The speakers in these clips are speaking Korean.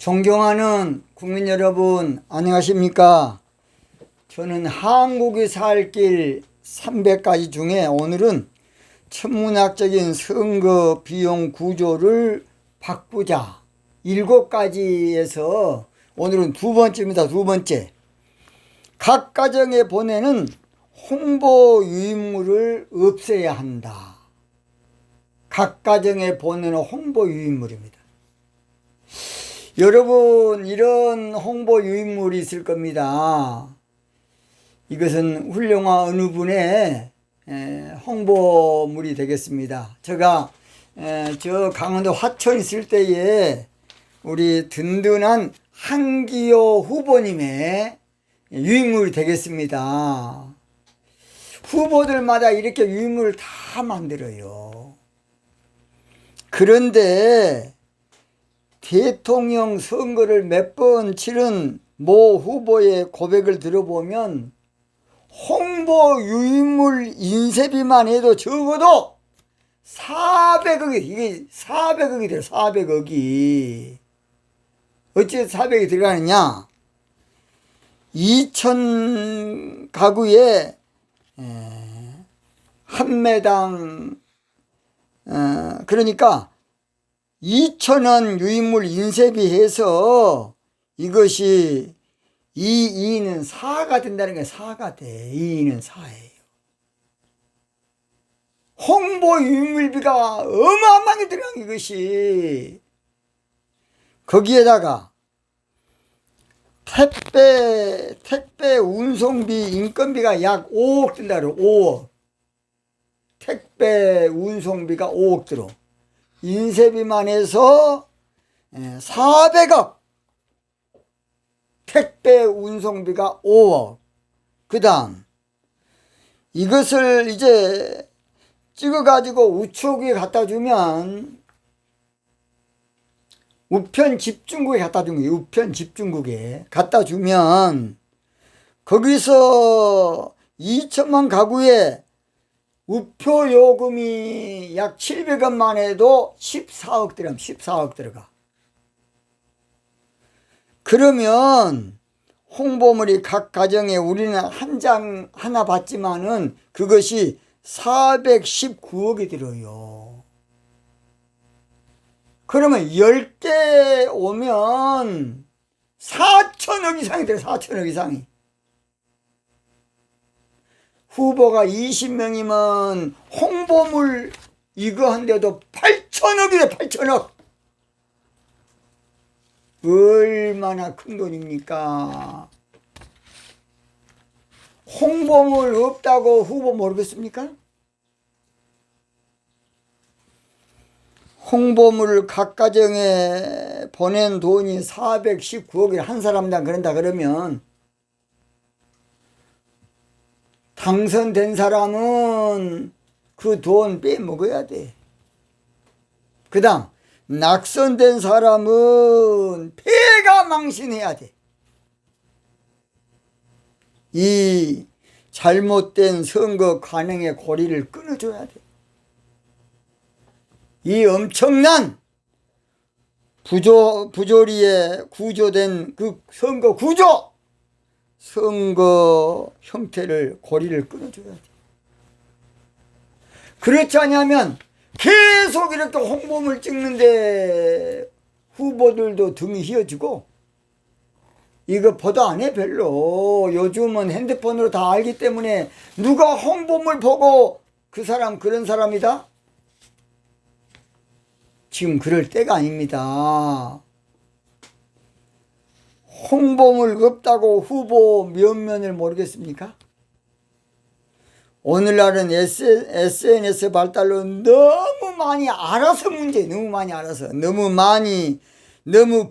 존경하는 국민 여러분, 안녕하십니까? 저는 한국이 살 길 300가지 중에 오늘은 천문학적인 선거 비용 구조를 바꾸자 7가지에서 오늘은 두 번째입니다. 두 번째. 각 가정에 보내는 홍보 유인물을 없애야 한다. 각 가정에 보내는 홍보 유인물입니다. 여러분, 이런 홍보 유인물이 있을 겁니다. 이것은 훌륭한 어느 분의 홍보물이 되겠습니다. 제가 저 강원도 화천 있을 때에 우리 든든한 한기호 후보님의 유인물이 되겠습니다. 후보들마다 이렇게 유인물을 다 만들어요. 그런데 대통령 선거를 몇 번 치른 모 후보의 고백을 들어보면 홍보 유인물 인쇄비만 해도 적어도 400억이, 이게 400억이 돼요. 400억이. 어째 400억이 들어가느냐? 2,000 가구에 한 매당, 그러니까 2,000원 유인물 인쇄비 해서 이것이 2는 4가 된다는 게 4가 돼. 2는 4예요. 홍보 유인물비가 어마어마하게 들어간 이것이. 거기에다가 택배 운송비 인건비가 약 5억 든다 그래요. 5억. 택배 운송비가 5억 들어. 인쇄비만 해서 400억. 택배 운송비가 5억. 그 다음 이것을 이제 찍어가지고 우체국에 갖다 주면, 우편 집중국에 갖다 주는 거예요. 우편 집중국에 갖다 주면 거기서 2천만 가구에 우표 요금이 약 700원만 해도 14억 들어가면 14억 들어가. 그러면 홍보물이 각 가정에 우리는 한 장 하나 받지만은 그것이 419억이 들어요. 그러면 10개 오면 4천억 이상이 들어요. 4천억 이상이. 후보가 20명이면 홍보물 이거 한데도 8천억이래. 8천억. 얼마나 큰 돈입니까? 홍보물 없다고 후보 모르겠습니까? 홍보물을 각 가정에 보낸 돈이 419억이 한 사람당 그런다 그러면 당선된 사람은 그 돈 빼먹어야 돼. 그 다음 낙선된 사람은 폐가 망신해야 돼. 이 잘못된 선거 관행의 고리를 끊어줘야 돼. 이 엄청난 부조리에 구조된 그 선거 구조, 선거 형태를, 고리를 끊어줘야 돼. 그렇지 않으면 계속 이렇게 홍보물 찍는데 후보들도 등이 휘어지고 이거 보도 안 해. 별로. 요즘은 핸드폰으로 다 알기 때문에 누가 홍보물 보고 그 사람 그런 사람이다? 지금 그럴 때가 아닙니다. 홍보물 없다고 후보 몇면을 모르겠습니까? 오늘날은 SNS 발달로 너무 많이 알아서 문제, 너무 많이 알아서, 너무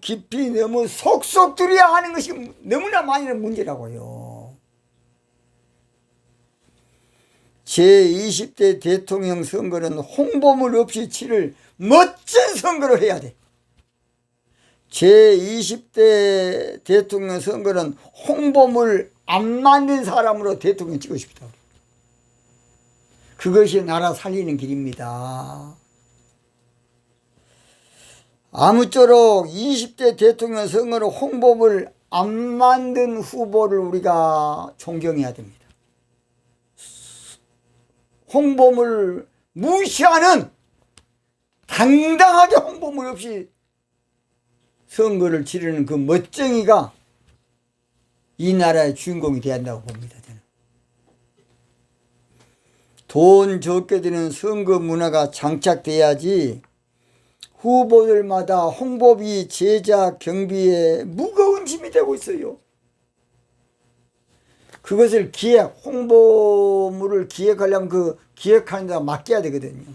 깊이, 너무 속속 들여야 하는 것이 너무나 많이 문제라고요. 제20대 대통령 선거는 홍보물 없이 치를 멋진 선거를 해야 돼. 제20대 대통령 선거는 홍보물 안 만든 사람으로 대통령 찍고 싶다. 그것이 나라 살리는 길입니다. 아무쪼록 20대 대통령 선거로 홍보물 안 만든 후보를 우리가 존경해야 됩니다. 홍보물 무시하는 당당하게 홍보물 없이 선거를 치르는 그 멋쟁이가 이 나라의 주인공이 돼야 한다고 봅니다. 저는. 돈 적게 드는 선거 문화가 장착돼야지 후보들마다 홍보비, 제작, 경비에 무거운 짐이 되고 있어요. 그것을 홍보물을 기획하려면 그 기획하는 데가 맡겨야 되거든요.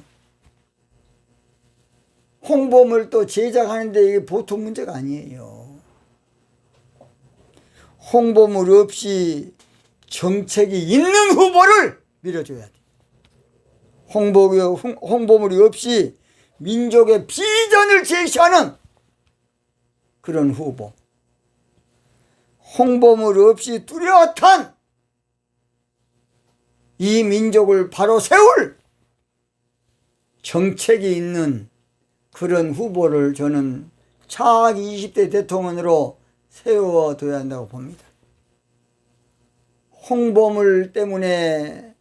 홍보물 또 제작하는데 이게 보통 문제가 아니에요. 홍보물 없이 정책이 있는 후보를 밀어줘야 돼. 홍보물이 없이 민족의 비전을 제시하는 그런 후보. 홍보물 없이 뚜렷한 이 민족을 바로 세울 정책이 있는 그런 후보를 저는 차기 20대 대통령으로 세워둬야 한다고 봅니다. 홍보물 때문에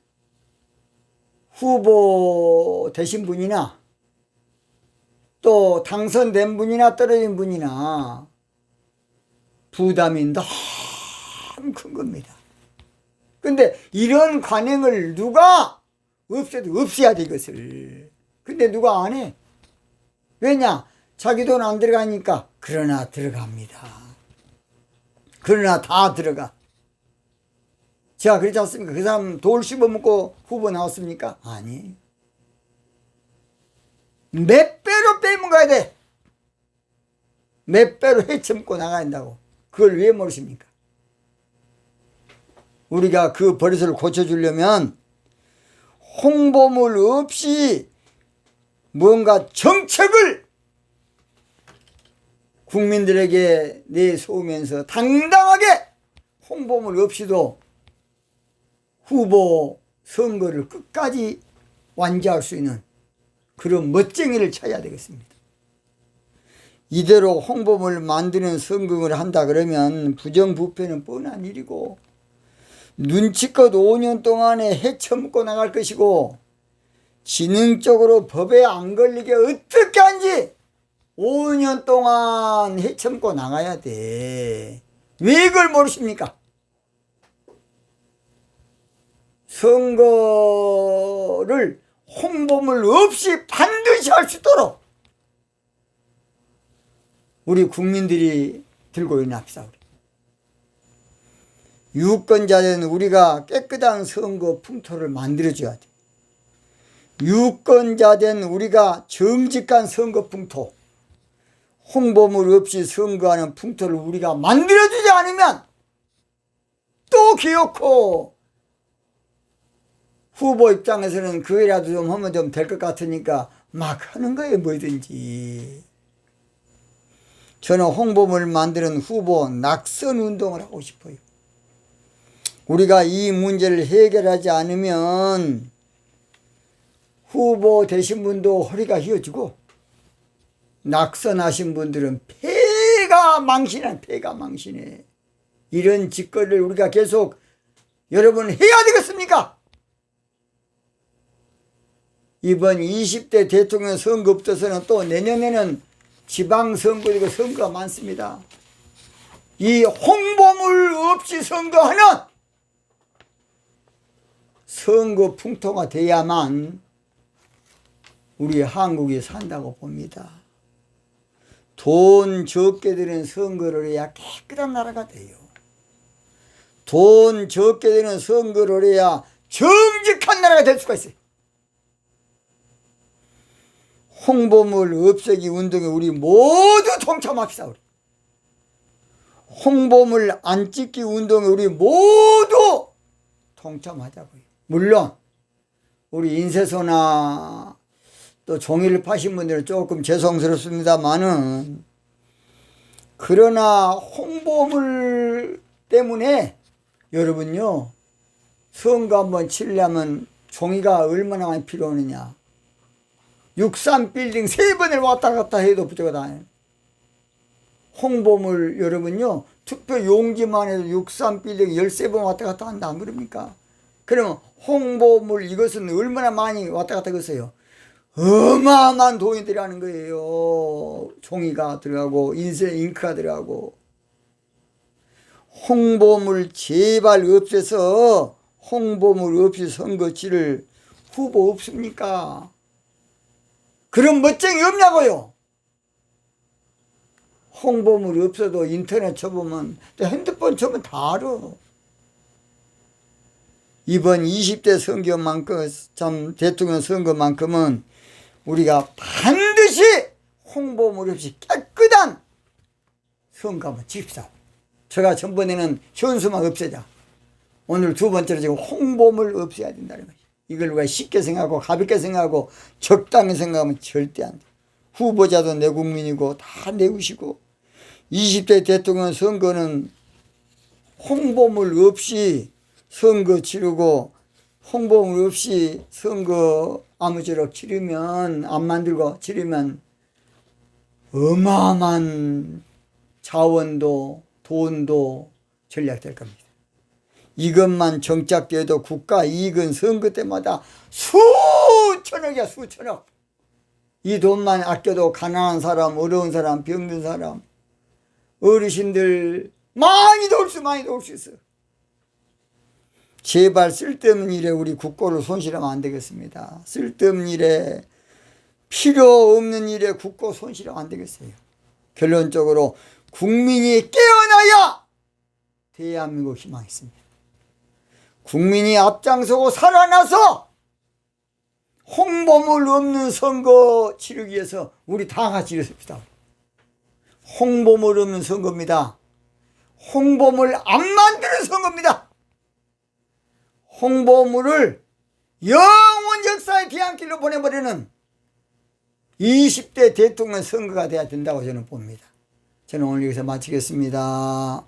후보 되신 분이나 또 당선된 분이나 떨어진 분이나 부담이 너무 큰 겁니다. 근데 이런 관행을 누가 없애야 돼, 이것을. 근데 누가 안 해? 왜냐? 자기 돈 안 들어가니까. 그러나 들어갑니다. 그러나 다 들어가. 제가 그렇지 않습니까? 그 사람 돌 씹어먹고 후보 나왔습니까? 아니. 몇 배로 빼먹어야 돼. 몇 배로 헤쳐먹고 나가야 한다고. 그걸 왜 모르십니까? 우리가 그 버릇을 고쳐주려면 홍보물 없이 뭔가 정책을 국민들에게 내세우면서 당당하게 홍보물 없이도 후보 선거를 끝까지 완주할 수 있는 그런 멋쟁이를 찾아야 되겠습니다. 이대로 홍보물 만드는 선거를 한다 그러면 부정부패는 뻔한 일이고 눈치껏 5년 동안에 헤쳐먹고 나갈 것이고 지능적으로 법에 안 걸리게 어떻게 한지 5년 동안 헤쳐먹고 나가야 돼. 왜 그걸 모르십니까? 선거를 홍보물 없이 반드시 할 수 있도록 우리 국민들이 들고 일어납시다. 유권자는 우리가 깨끗한 선거 풍토를 만들어줘야 돼. 유권자된 우리가 정직한 선거 풍토, 홍보물 없이 선거하는 풍토를 우리가 만들어주지 않으면 또 기어코 후보 입장에서는 그거라도 좀 하면 좀 될 것 같으니까 막 하는 거예요, 뭐든지. 저는 홍보물 만드는 후보 낙선 운동을 하고 싶어요. 우리가 이 문제를 해결하지 않으면 후보 되신 분도 허리가 휘어지고 낙선하신 분들은 폐가 망신해. 이런 짓거리를 우리가 계속 여러분 해야 되겠습니까? 이번 20대 대통령 선거 없어서는 또 내년에는 지방선거이고 선거가 많습니다. 이 홍보물 없이 선거하는 선거 풍토가 돼야만 우리 한국이 산다고 봅니다. 돈 적게 드는 선거를 해야 깨끗한 나라가 돼요. 돈 적게 드는 선거를 해야 정직한 나라가 될 수가 있어요. 홍보물 없애기 운동에 우리 모두 동참합시다. 우리. 홍보물 안 찍기 운동에 우리 모두 동참하자고요. 물론 우리 인쇄소나 또 종이를 파신 분들은 조금 죄송스럽습니다만은 그러나 홍보물 때문에 여러분요 선거 한번 치려면 종이가 얼마나 많이 필요하느냐. 63빌딩 3번을 왔다 갔다 해도 부족하다. 홍보물 여러분요, 투표 용지만 해도 63빌딩 13번 왔다 갔다 한다 안 그럽니까? 그러면 홍보물 이것은 얼마나 많이 왔다 갔다 했어요. 어마어마한 돈이 들어가는 거예요. 종이가 들어가고 인쇄 잉크가 들어가고. 홍보물 제발 없애서 홍보물 없이 선거 치를 후보 없습니까? 그런 멋쟁이 없냐고요. 홍보물이 없어도 인터넷 쳐보면, 또 핸드폰 쳐보면 다 알아. 이번 20대 선거만큼, 참 대통령 선거만큼은 우리가 반드시 홍보물 없이 깨끗한 선거 한번 칩시다. 제가 전번에는 현수막 없애자. 오늘 두 번째로 지금 홍보물 없애야 된다는 거지. 이걸 우리가 쉽게 생각하고 가볍게 생각하고 적당히 생각하면 절대 안 돼. 후보자도 내 국민이고 다 내우시고 20대 대통령 선거는 홍보물 없이 선거 치르고 홍보물 없이 선거 아무쪼록 치르면 안 만들고 치르면 어마어마한 자원도 돈도 전략될 겁니다. 이것만 정착돼도 국가 이익은 선거 때마다 수천억이야, 수천억. 이 돈만 아껴도 가난한 사람, 어려운 사람, 병든 사람, 어르신들 많이 도울 수 있어. 제발 쓸데없는 일에 우리 국고를 손실하면 안 되겠습니다. 쓸데없는 일에, 필요 없는 일에 국고 손실하면 안 되겠어요. 결론적으로 국민이 깨어나야 대한민국 희망이 있습니다. 국민이 앞장서고 살아나서 홍보물 없는 선거 치르기 위해서 우리 다 같이 일어섭시다. 홍보물 없는 선거입니다. 홍보물 안 만드는 선거입니다. 홍보물을 영원 역사의 뒤안길로 보내버리는 20대 대통령 선거가 돼야 된다고 저는 봅니다. 저는 오늘 여기서 마치겠습니다.